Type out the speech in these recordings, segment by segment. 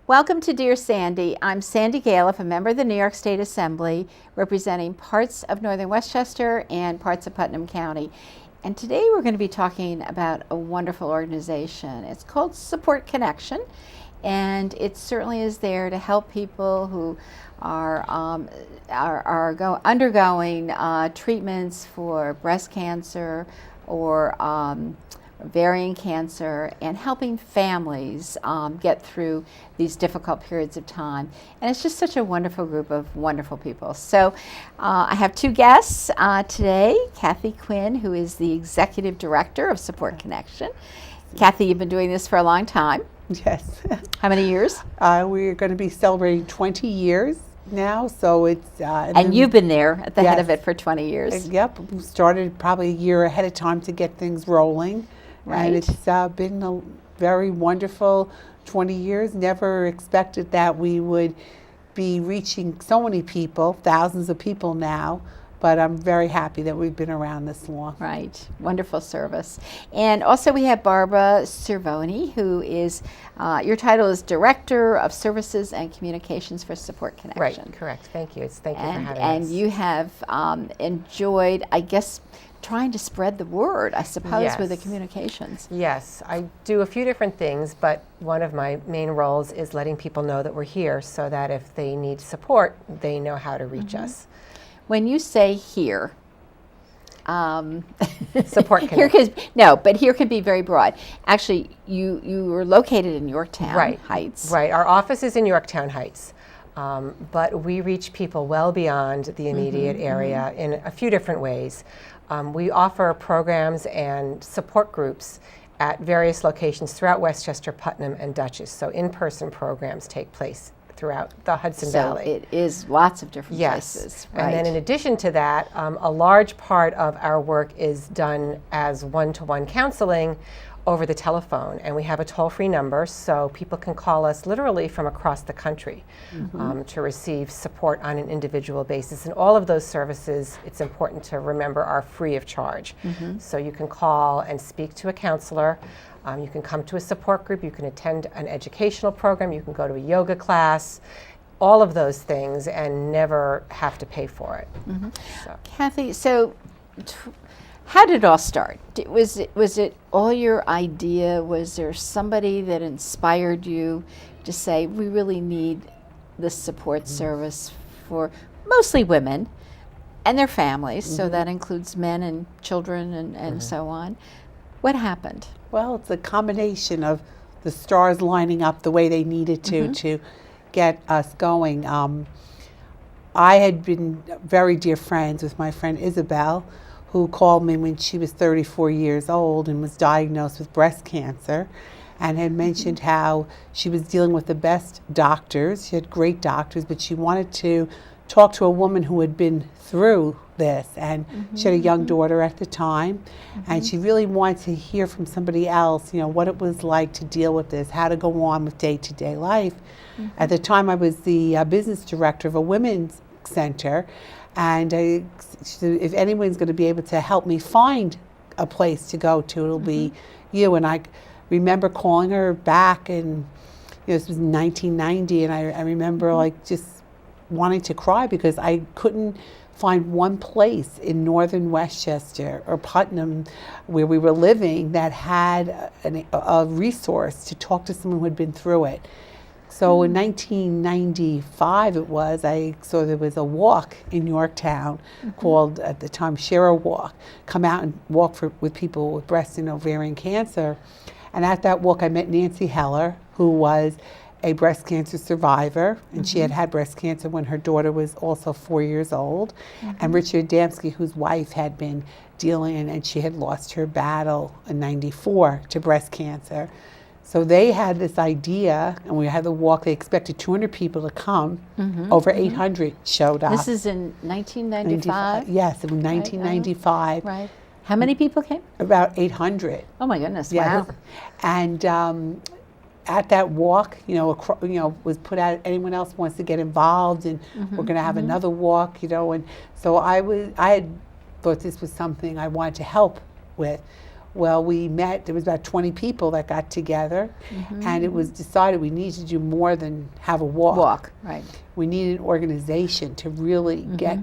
Welcome to Dear Sandy. I'm Sandy Galiff, a member of the New York State Assembly, representing parts of Northern Westchester and parts of Putnam County. And today we're going to be talking about a wonderful organization. It's called Support Connection, and it certainly is there to help people who are undergoing treatments for breast cancer or ovarian cancer, and helping families get through these difficult periods of time. And it's just such a wonderful group of wonderful people. So I have two guests today, Kathy Quinn, who is the Executive Director of Support Connection. Kathy, you've been doing this for a long time. Yes. How many years? We're going to be celebrating 20 years now, so it's... and you've been there at the head of it for 20 years. Yep. We started probably a year ahead of time to get things rolling. Right. And it's been a very wonderful 20 years. Never expected that we would be reaching so many people, thousands of people now. But I'm very happy that we've been around this long. Right. Wonderful service. And also we have Barbara Cervoni, who is, your title is Director of Services and Communications for Support Connection. Right, correct. Thank you. Thank you for having us. And you have enjoyed, I guess, trying to spread the word, I suppose, Yes. with the communications. Yes, I do a few different things, but one of my main roles is letting people know that we're here so that if they need support, they know how to reach us. When you say here, Support here Connection. but here can be very broad. Actually, you are located in Yorktown Heights. Right. Our office is in Yorktown Heights, but we reach people well beyond the immediate area in a few different ways. We offer programs and support groups at various locations throughout Westchester, Putnam, and Dutchess. So in-person programs take place throughout the Hudson Valley. So it is lots of different places. Right. And then in addition to that, a large part of our work is done as one-to-one counseling over the telephone. And we have a toll-free number, so people can call us literally from across the country to receive support on an individual basis. And all of those services, it's important to remember, are free of charge. So you can call and speak to a counselor. You can come to a support group. You can attend an educational program. You can go to a yoga class. All of those things, and never have to pay for it. So. Kathy, so how did it all start? Was it all your idea? Was there somebody that inspired you to say, we really need this support service for mostly women and their families, so that includes men and children and so on? What happened? Well, it's a combination of the stars lining up the way they needed to get us going. I had been very dear friends with my friend Isabel, who called me when she was 34 years old and was diagnosed with breast cancer, and had mentioned how she was dealing with the best doctors. She had great doctors, but she wanted to talk to a woman who had been through this, and she had a young daughter at the time, and she really wanted to hear from somebody else, you know, what it was like to deal with this, how to go on with day-to-day life. At the time, I was the business director of a women's center, and she said, if anyone's going to be able to help me find a place to go to, it'll be you. And I remember calling her back, and you know, this was 1990, and I remember like just wanting to cry because I couldn't find one place in northern Westchester or Putnam where we were living that had a resource to talk to someone who had been through it. So in 1995 it was, I saw there was a walk in Yorktown called, at the time, Share a Walk. Come out and walk with people with breast and ovarian cancer. And at that walk I met Nancy Heller, who was a breast cancer survivor, and she had had breast cancer when her daughter was also 4 years old. And Richard Damsky, whose wife had been dealing, and she had lost her battle in '94 to breast cancer. So they had this idea, and we had the walk. They expected 200 people to come. Over 800 showed up. This is in 1995? Yes, in 1995. Right. How many people came? About 800. Oh my goodness, Yes. wow. And at that walk, was put out, anyone else wants to get involved, and we're going to have another walk, and so I had thought this was something I wanted to help with. Well, we met, there was about 20 people that got together, and it was decided we needed to do more than have a walk. Right. We needed an organization to really get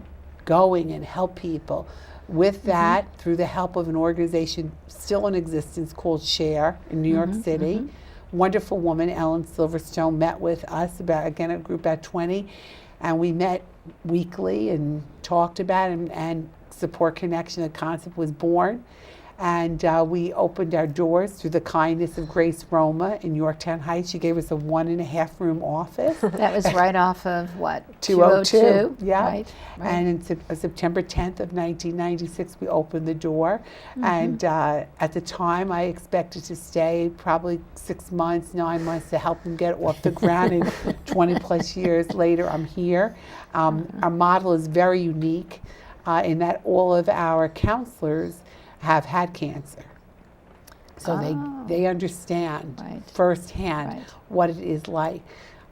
going and help people. With that, through the help of an organization still in existence called SHARE in New York City, wonderful woman, Ellen Silverstone, met with us, about, again, a group about 20, and we met weekly and talked about it, and Support Connection, a concept was born. And we opened our doors through the kindness of Grace Roma in Yorktown Heights. She gave us a 1.5 room office. That was right off of what? 202. Yeah. Right. And in September 10th of 1996, we opened the door. And at the time, I expected to stay probably 6 months, 9 months to help them get off the ground. And 20 plus years later, I'm here. Our model is very unique in that all of our counselors have had cancer. So they understand firsthand what it is like.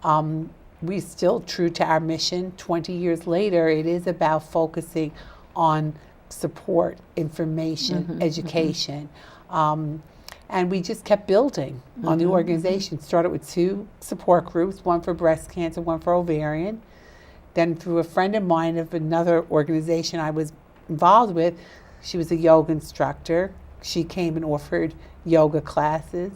We're still true to our mission. 20 years later, it is about focusing on support, information, education. And we just kept building on the organization. Started with 2 support groups, one for breast cancer, one for ovarian. Then through a friend of mine of another organization I was involved with, she was a yoga instructor. She came and offered yoga classes,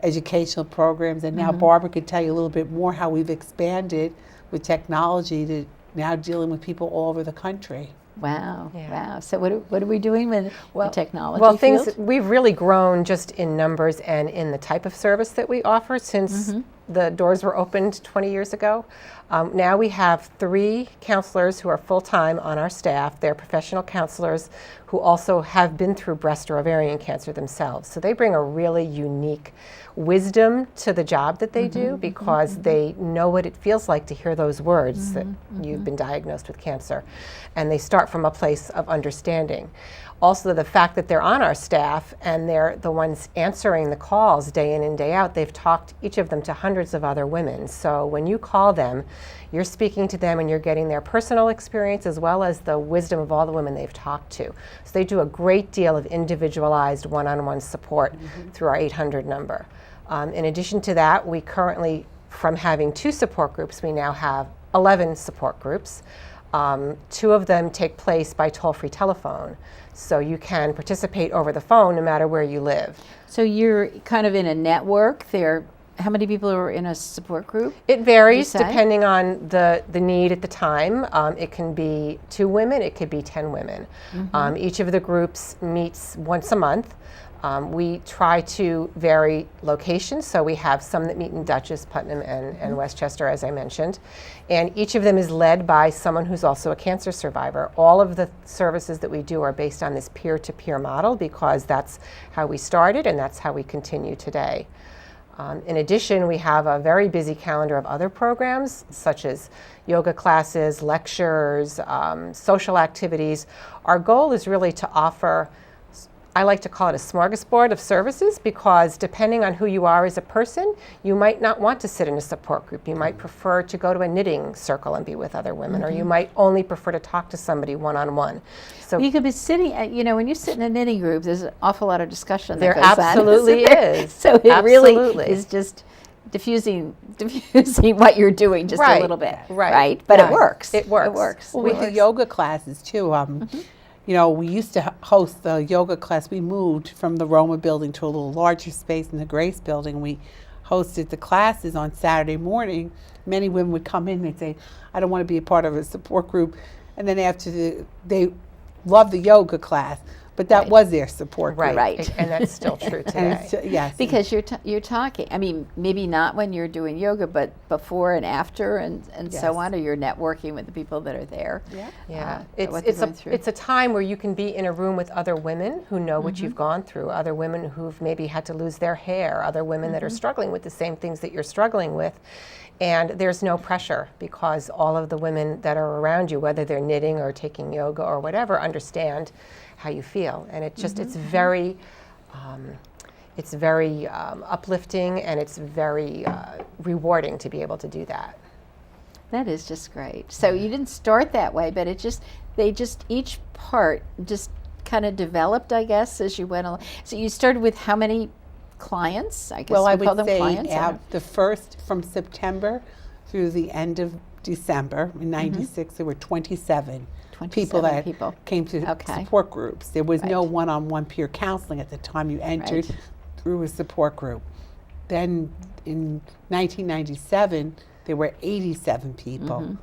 educational programs, and now Barbara could tell you a little bit more how we've expanded with technology to now dealing with people all over the country. Wow. Wow. So what are we doing with the technology Well, field? we've really grown just in numbers and in the type of service that we offer since the doors were opened 20 years ago. Now we have 3 counselors who are full-time on our staff. They're professional counselors who also have been through breast or ovarian cancer themselves. So they bring a really unique wisdom to the job that they do, because they know what it feels like to hear those words that you've been diagnosed with cancer. And they start from a place of understanding. Also, the fact that they're on our staff and they're the ones answering the calls day in and day out, they've talked, each of them, to hundreds of other women. So when you call them, you're speaking to them and you're getting their personal experience as well as the wisdom of all the women they've talked to. So they do a great deal of individualized one-on-one support through our 800 number. In addition to that, we currently, from having 2 support groups, we now have 11 support groups. 2 of them take place by toll-free telephone. So you can participate over the phone no matter where you live. So you're kind of in a network there. How many people are in a support group? It varies say? depending on the need at the time. It can be 2 women, it could be 10 women. Each of the groups meets once a month. We try to vary locations, so we have some that meet in Dutchess, Putnam, and Westchester, as I mentioned. And each of them is led by someone who's also a cancer survivor. All of the services that we do are based on this peer-to-peer model, because that's how we started and that's how we continue today. In addition, we have a very busy calendar of other programs, such as yoga classes, lectures, social activities. Our goal is really to offer, I like to call it a smorgasbord of services, because depending on who you are as a person, you might not want to sit in a support group. You might prefer to go to a knitting circle and be with other women, or you might only prefer to talk to somebody one-on-one. So You could be sitting, when you sit in a knitting group, there's an awful lot of discussion there that goes on, absolutely isn't there? is. So it Absolutely. really is just diffusing what you're doing just a Right, little bit, right. But Yeah. it works. It works. It works. Well, with the yoga classes too, we used to host the yoga class. We moved from the Roma building to a little larger space in the Grace building. We hosted the classes on Saturday morning. Many women would come in and they'd say, I don't want to be a part of a support group. And then after they loved the yoga class, but that was their support group. Right. And that's still true And today. it's, yes. Because you're talking, maybe not when you're doing yoga, but before and after and Yes. so on, or you're networking with the people that are there. Yeah, what they're going through. it's a time where you can be in a room with other women who know what you've gone through, other women who've maybe had to lose their hair, other women that are struggling with the same things that you're struggling with. And there's no pressure, because all of the women that are around you, whether they're knitting or taking yoga or whatever, understand how you feel. And it just, it's very uplifting, and it's very rewarding to be able to do that. That is just great. So you didn't start that way, but each part just kind of developed, I guess, as you went along? So you started with how many clients? I guess Well, I we call would them say clients. the first from September through the end of December in '96, there were 27 people 27 that people. came to Okay. support groups. There was no Right. one-on-one peer counseling at the time. You entered Right. through a support group. Then in 1997, there were 87 people.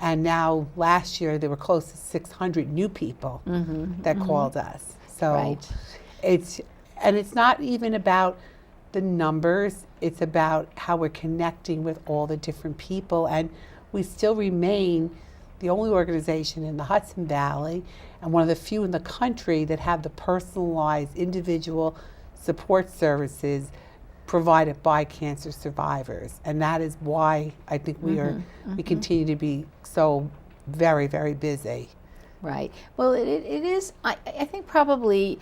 And now last year, there were close to 600 new people that called us. So Right. it's not even about the numbers, it's about how we're connecting with all the different people. And we still remain the only organization in the Hudson Valley and one of the few in the country that have the personalized individual support services provided by cancer survivors. And that is why I think we continue to be so very, very busy. Right. Well, it is, I think probably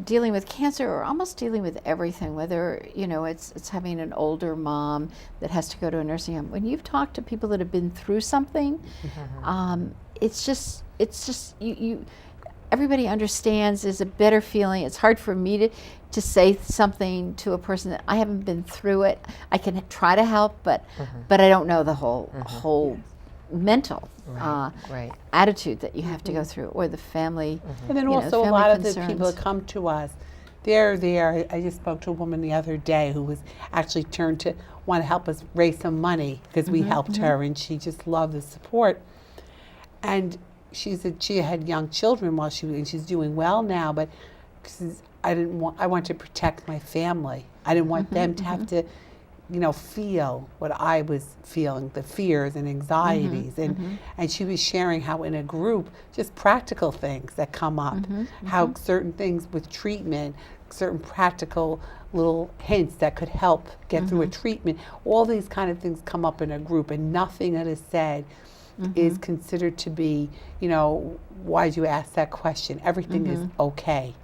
dealing with cancer or almost dealing with everything, whether, it's having an older mom that has to go to a nursing home. When you've talked to people that have been through something, it's just you everybody understands. There's a better feeling. It's hard for me to say something to a person that I haven't been through it. I can try to help, but I don't know the whole mental Right. attitude that you have to go through, or the family. And then you know, also a family lot of the concerns. people that come to us, they're there. I just spoke to a woman the other day who was actually turned to want to help us raise some money because we helped her, and she just loved the support. And she said she had young children and she's doing well now, but I want to protect my family. I didn't want them to have to feel what I was feeling, the fears and anxieties. And she was sharing how in a group, just practical things that come up, how certain things with treatment, certain practical little hints that could help get through a treatment, all these kind of things come up in a group, and nothing that is said is considered to be, why'd you ask that question? Everything is okay.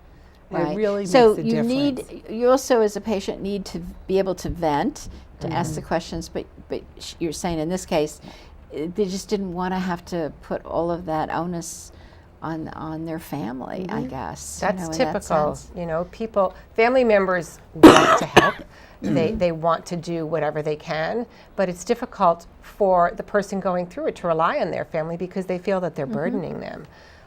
And Right. it really so makes a you difference. you also as a patient need to be able to vent, to ask the questions, but you're saying in this case, they just didn't want to have to put all of that onus on their family, I guess. That's in that typical. sense. Family members want to help. They want to do whatever they can, but it's difficult for the person going through it to rely on their family because they feel that they're burdening them.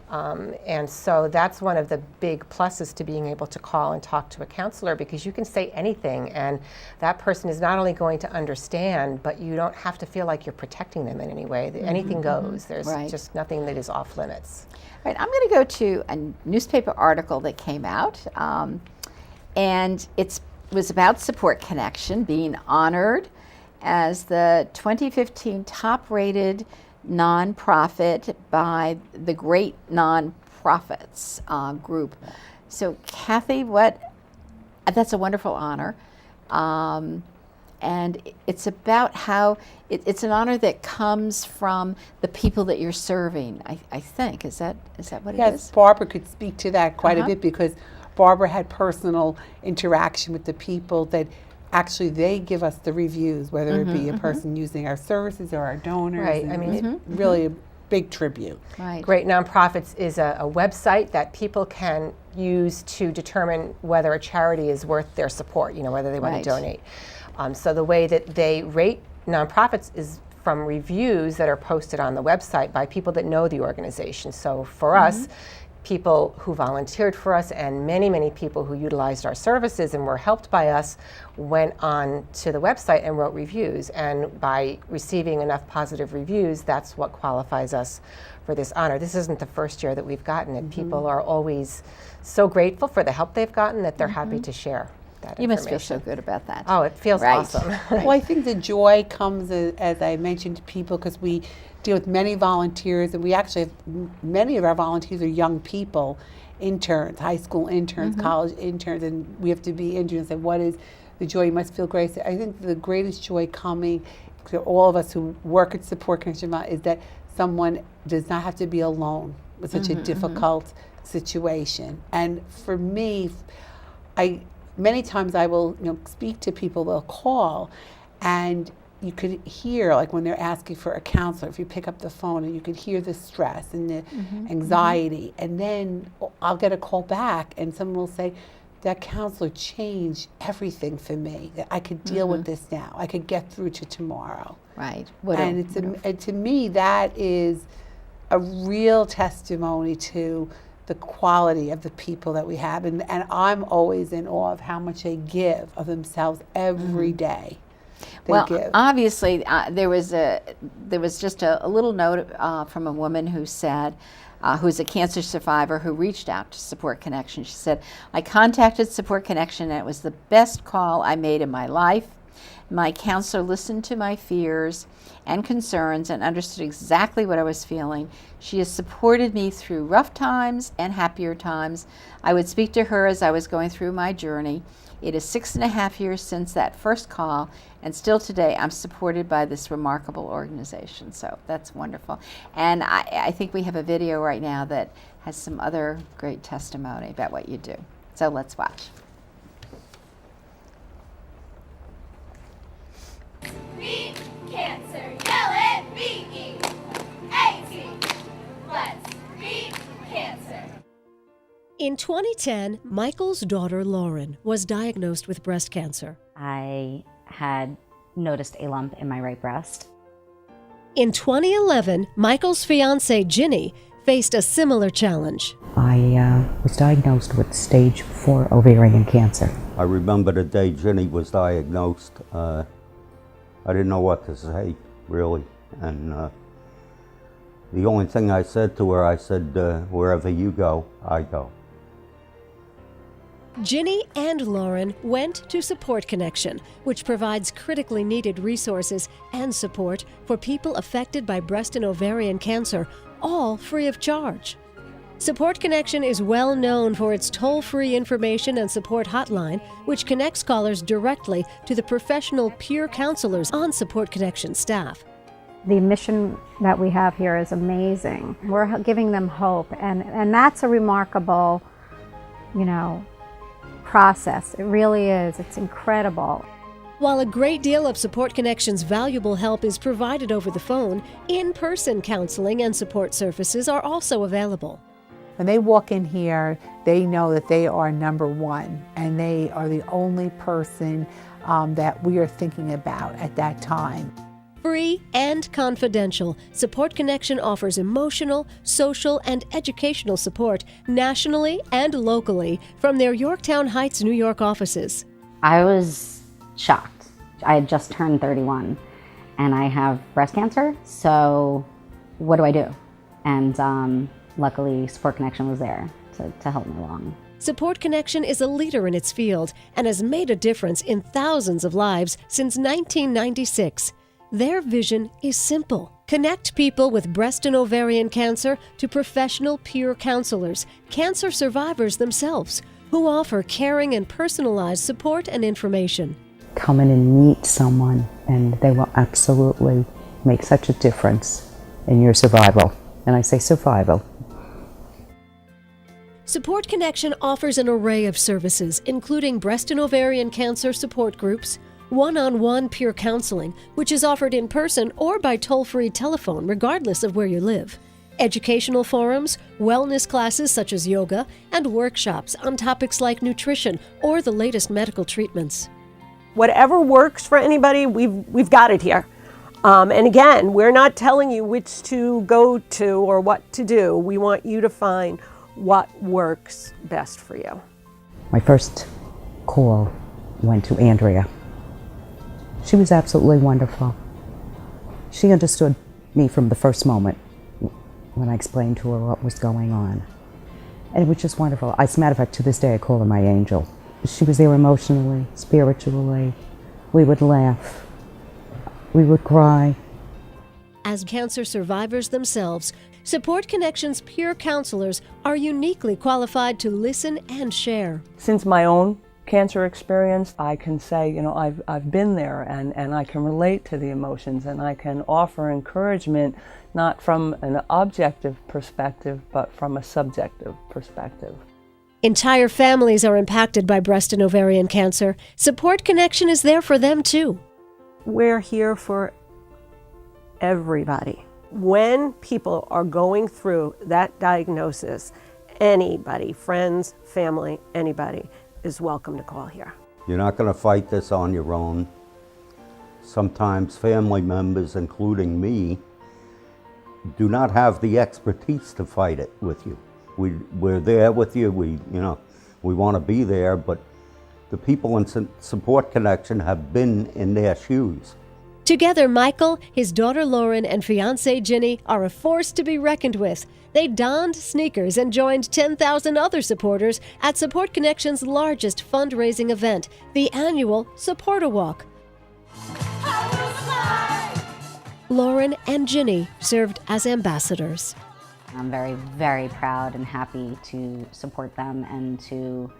And so that's one of the big pluses to being able to call and talk to a counselor, because you can say anything and that person is not only going to understand, but you don't have to feel like you're protecting them in any way. Anything goes. There's Right. just nothing that is off limits. Right, I'm going to go to a newspaper article that came out, and it was about Support Connection being honored as the 2015 top-rated nonprofit by the Great Nonprofits group. So, Kathy, that's a wonderful honor. And it's about how it's an honor that comes from the people that you're serving, I think. Is that what it Yes, is? Barbara could speak to that quite a bit, because Barbara had personal interaction with the people that actually they give us the reviews, whether it be a person using our services or our donors. Right, and I mean, it's really a big tribute. Right. Great Nonprofits is a website that people can use to determine whether a charity is worth their support, whether they want Right. to donate. So the way that they rate nonprofits is from reviews that are posted on the website by people that know the organization. So for us, people who volunteered for us and many, many people who utilized our services and were helped by us went on to the website and wrote reviews. And by receiving enough positive reviews, that's what qualifies us for this honor. This isn't the first year that we've gotten it. People are always so grateful for the help they've gotten that they're happy to share that You must feel information. so good about that. Oh, it feels Right. awesome. Well, I think the joy comes, as I mentioned, to people, because we deal with many volunteers, and we actually have many of our volunteers are young people, interns, high school interns, college interns, and we have to be interns. And what is the joy? You must feel great. I think the greatest joy coming to all of us who work at Support Connection is that someone does not have to be alone with such a difficult situation. And for me, many times I will speak to people, they'll call, and you could hear, like when they're asking for a counselor, if you pick up the phone and you could hear the stress and the anxiety, and then I'll get a call back and someone will say, that counselor changed everything for me. That I could deal with this now. I could get through to tomorrow. Right. And to me, that is a real testimony to the quality of the people that we have. And I'm always in awe of how much they give of themselves every day. Well, Give. obviously, there was just a little note from a woman who said, who's a cancer survivor who reached out to Support Connection. She said, I contacted Support Connection and it was the best call I made in my life. My counselor listened to my fears and concerns and understood exactly what I was feeling. She has supported me through rough times and happier times. I would speak to her as I was going through my journey. It is 6.5 years since that first call, and still today I'm supported by this remarkable organization. So that's wonderful. And I think we have a video right now that has some other great testimony about what you do. So let's watch. Beat cancer, yell it, B-E-A-T. Let's beat cancer. In 2010, Michael's daughter Lauren was diagnosed with breast cancer. I had noticed a lump in my right breast. In 2011, Michael's fiancée Ginny faced a similar challenge. I was diagnosed with stage 4 ovarian cancer. I remember the day Ginny was diagnosed. I didn't know what to say, really. And the only thing I said to her, I said, wherever you go, I go. Ginny and Lauren went to Support Connection, which provides critically needed resources and support for people affected by breast and ovarian cancer, all free of charge. Support Connection is well known for its toll-free information and support hotline, which connects callers directly to the professional peer counselors on Support Connection staff. The mission that we have here is amazing. We're giving them hope, and that's a remarkable, process. It really is. It's incredible. While a great deal of Support Connection's valuable help is provided over the phone, in-person counseling and support services are also available. When they walk in here, they know that they are number one, and they are the only person that we are thinking about at that time. Free and confidential, Support Connection offers emotional, social, and educational support nationally and locally from their Yorktown Heights, New York offices. I was shocked. I had just turned 31 and I have breast cancer, so what do? And luckily Support Connection was there to help me along. Support Connection is a leader in its field and has made a difference in thousands of lives since 1996. Their vision is simple. Connect people with breast and ovarian cancer to professional peer counselors, cancer survivors themselves, who offer caring and personalized support and information. Come in and meet someone, and they will absolutely make such a difference in your survival. And I say survival. Support Connection offers an array of services, including breast and ovarian cancer support groups, one-on-one peer counseling, which is offered in person or by toll-free telephone, regardless of where you live, educational forums, wellness classes such as yoga, and workshops on topics like nutrition or the latest medical treatments. Whatever works for anybody, we've got it here. And again, we're not telling you which to go to or what to do. We want you to find what works best for you. My first call went to Andrea. She was absolutely wonderful. She understood me from the first moment when I explained to her what was going on. And it was just wonderful. As a matter of fact, to this day, I call her my angel. She was there emotionally, spiritually. We would laugh. We would cry. As cancer survivors themselves, Support Connection's peer counselors are uniquely qualified to listen and share. Since my own cancer experience, I can say, I've been there and I can relate to the emotions, and I can offer encouragement not from an objective perspective, but from a subjective perspective. Entire families are impacted by breast and ovarian cancer. Support Connection is there for them too. we're here for everybody. When people are going through that diagnosis, anybody, friends, family, anybody, is welcome to call here. You're not going to fight this on your own. Sometimes family members, including me, do not have the expertise to fight it with you. We're there with you. We want to be there, but the people in Support Connection have been in their shoes. Together, Michael, his daughter Lauren, and fiancée Ginny are a force to be reckoned with. They donned sneakers and joined 10,000 other supporters at Support Connection's largest fundraising event, the annual Support-A-Walk. Lauren and Ginny served as ambassadors. I'm very, very proud and happy to support them and to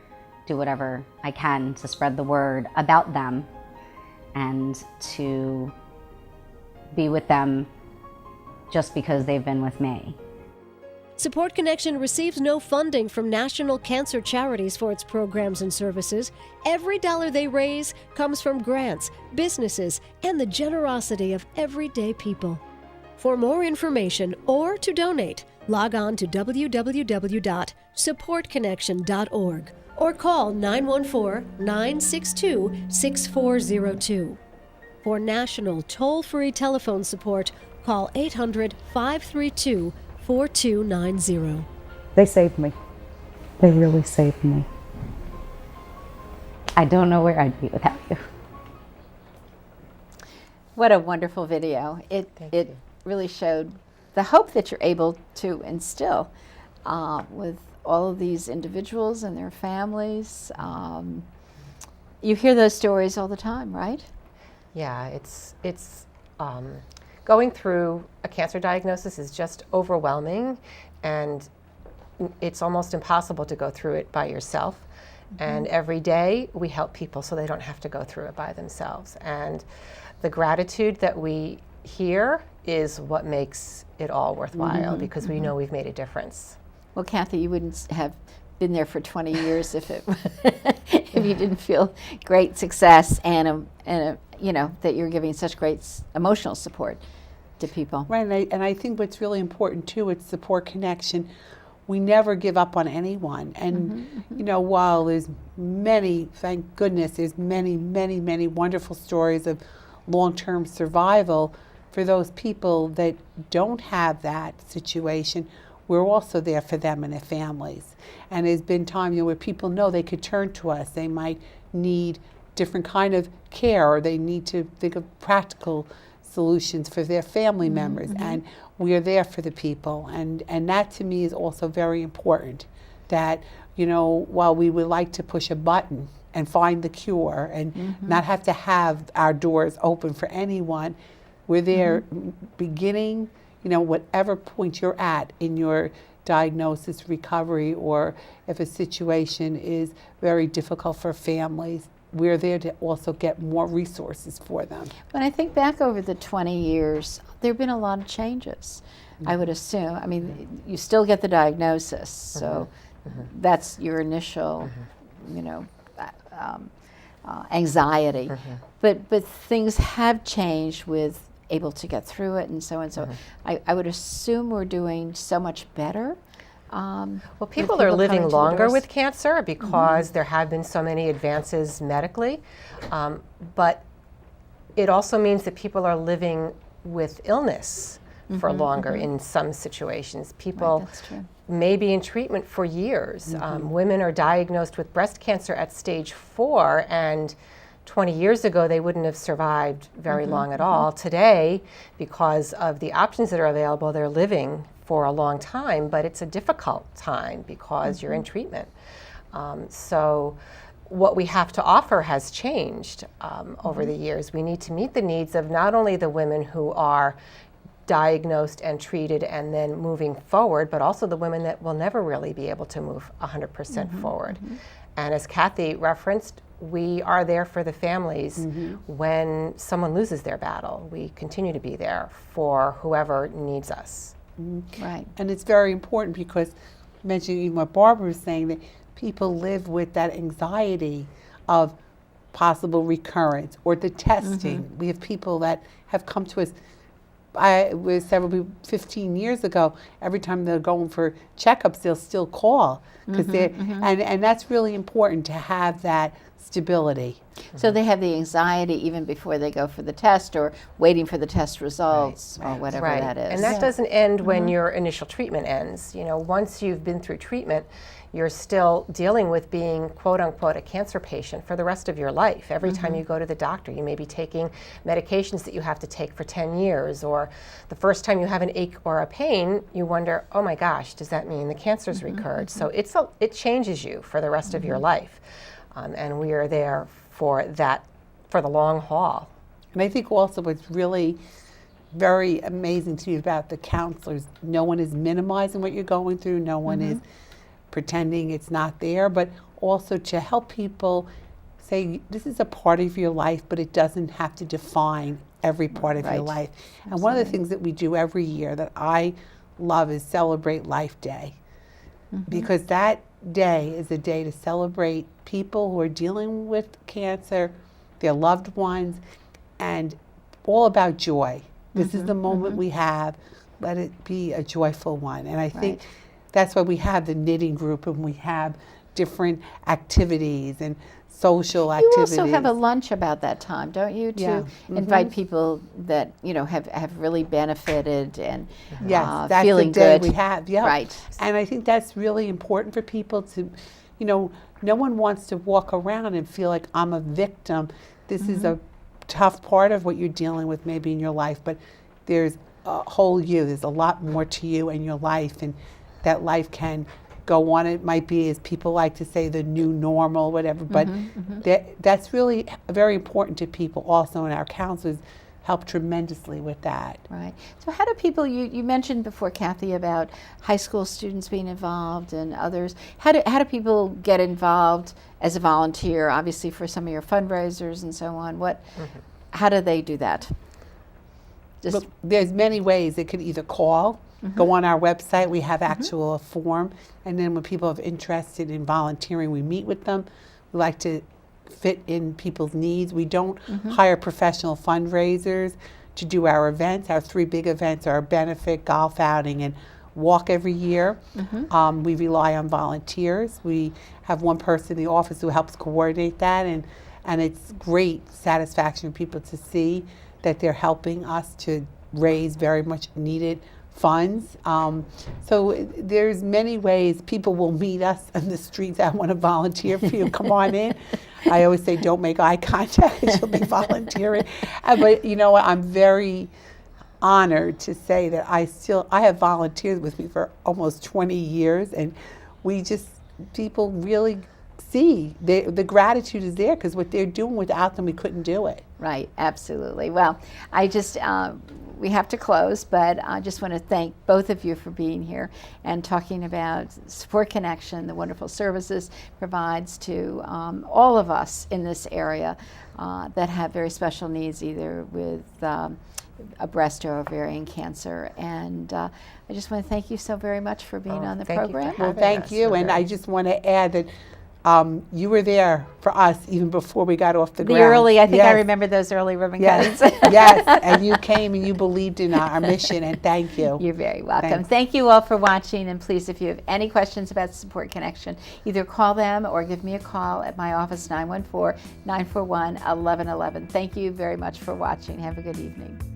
do whatever I can to spread the word about them and to be with them just because they've been with me. Support Connection receives no funding from national cancer charities for its programs and services. Every dollar they raise comes from grants, businesses, and the generosity of everyday people. For more information or to donate, log on to www.supportconnection.org or call 914-962-6402. For national toll-free telephone support, call 800-532-4290. They saved me. They really saved me. I don't know where I'd be without you. What a wonderful video. It really showed the hope that you're able to instill with all of these individuals and their families. You hear those stories all the time, right? Yeah, it's going through a cancer diagnosis is just overwhelming, and it's almost impossible to go through it by yourself. And every day we help people so they don't have to go through it by themselves. And the gratitude that we hear is what makes it all worthwhile, because we know we've made a difference. Well, Kathy, you wouldn't have been there for 20 years if if you didn't feel great success and that you're giving such great emotional support to people. Right, and I think what's really important too, it's Support Connection. We never give up on anyone, and while there's many, thank goodness, there's many, many, many wonderful stories of long-term survival. For those people that don't have that situation, we're also there for them and their families. And there's been times where people know they could turn to us. They might need different kind of care, or they need to think of practical solutions for their family members, and we are there for the people. And that to me is also very important, that while we would like to push a button and find the cure and not have to have our doors open for anyone, we're there beginning, whatever point you're at in your diagnosis, recovery, or if a situation is very difficult for families, we're there to also get more resources for them. When I think back over the 20 years, there have been a lot of changes, I would assume. I mean, you still get the diagnosis, so that's your initial, anxiety. But things have changed with able to get through it and so on. So I would assume we're doing so much better. Well, people are living longer with cancer because there have been so many advances medically, but it also means that people are living with illness for longer in some situations. People may be in treatment for years. Women are diagnosed with breast cancer at stage 4, and 20 years ago they wouldn't have survived very long at all. Today, because of the options that are available, they're living for a long time, but it's a difficult time because you're in treatment. So what we have to offer has changed over the years. We need to meet the needs of not only the women who are diagnosed and treated and then moving forward, but also the women that will never really be able to move 100% forward. And as Kathy referenced, we are there for the families when someone loses their battle. We continue to be there for whoever needs us. Right. And it's very important because, mentioning even what Barbara was saying, that people live with that anxiety of possible recurrence or the testing. We have people that have come to us. With several people 15 years ago, every time they're going for checkups, they'll still call because and that's really important to have that stability. So they have the anxiety even before they go for the test or waiting for the test results or whatever that is. And that doesn't end when your initial treatment ends. You know, once you've been through treatment, you're still dealing with being, quote unquote, a cancer patient for the rest of your life. Every time you go to the doctor, you may be taking medications that you have to take for 10 years, or the first time you have an ache or a pain, you wonder, oh my gosh, does that mean the cancer's recurred? So it changes you for the rest of your life. And we are there for that, for the long haul. And I think also what's really very amazing to me about the counselors, no one is minimizing what you're going through, no one is pretending it's not there, but also to help people say this is a part of your life, but it doesn't have to define every part of your life. And one of the things that we do every year that I love is Celebrate Life Day, because that day is a day to celebrate people who are dealing with cancer, their loved ones, and all about joy. This is the moment we have. Let it be a joyful one. And I think that's why we have the knitting group and we have different activities and social activities. You also have a lunch about that time, don't you, to invite people that, you know, have really benefited and that's feeling the day good. we have. Right. And I think that's really important for people to, you know, no one wants to walk around and feel like I'm a victim. This is a tough part of what you're dealing with maybe in your life, but there's a whole you. There's a lot more to you in your life, and that life can go on. It might be, as people like to say, the new normal, whatever, but that's really very important to people also, and our counselors help tremendously with that. Right. So how do people, you mentioned before, Kathy, about high school students being involved and others. How do people get involved as a volunteer, obviously for some of your fundraisers and so on? How do they do that? Look, there's many ways. They could either call, go on our website, we have actual form, and then when people are interested in volunteering, we meet with them. We like to fit in people's needs. We don't hire professional fundraisers to do our events. Our 3 big events are a benefit, golf outing, and walk every year. We rely on volunteers. We have one person in the office who helps coordinate that, and it's great satisfaction for people to see that they're helping us to raise very much needed funds. So there's many ways people will meet us on the streets. I want to volunteer for you. Come on in. I always say, don't make eye contact. You'll be volunteering. But you know what? I'm very honored to say that I have volunteers with me for almost 20 years, and people really see the gratitude is there, because what they're doing, without them we couldn't do it. Right, absolutely. Well, I just we have to close, but I just want to thank both of you for being here and talking about Support Connection, the wonderful services it provides to all of us in this area that have very special needs, either with a breast or ovarian cancer. And I just want to thank you so very much for being on the program. Well, thank you. And I just want to add that you were there for us even before we got off the ground. I think I remember those early ribbon cuttings. Yes, and you came and you believed in our mission, and thank you. You're very welcome. Thanks. Thank you all for watching, and please, if you have any questions about Support Connection, either call them or give me a call at my office, 914-941-1111. Thank you very much for watching. Have a good evening.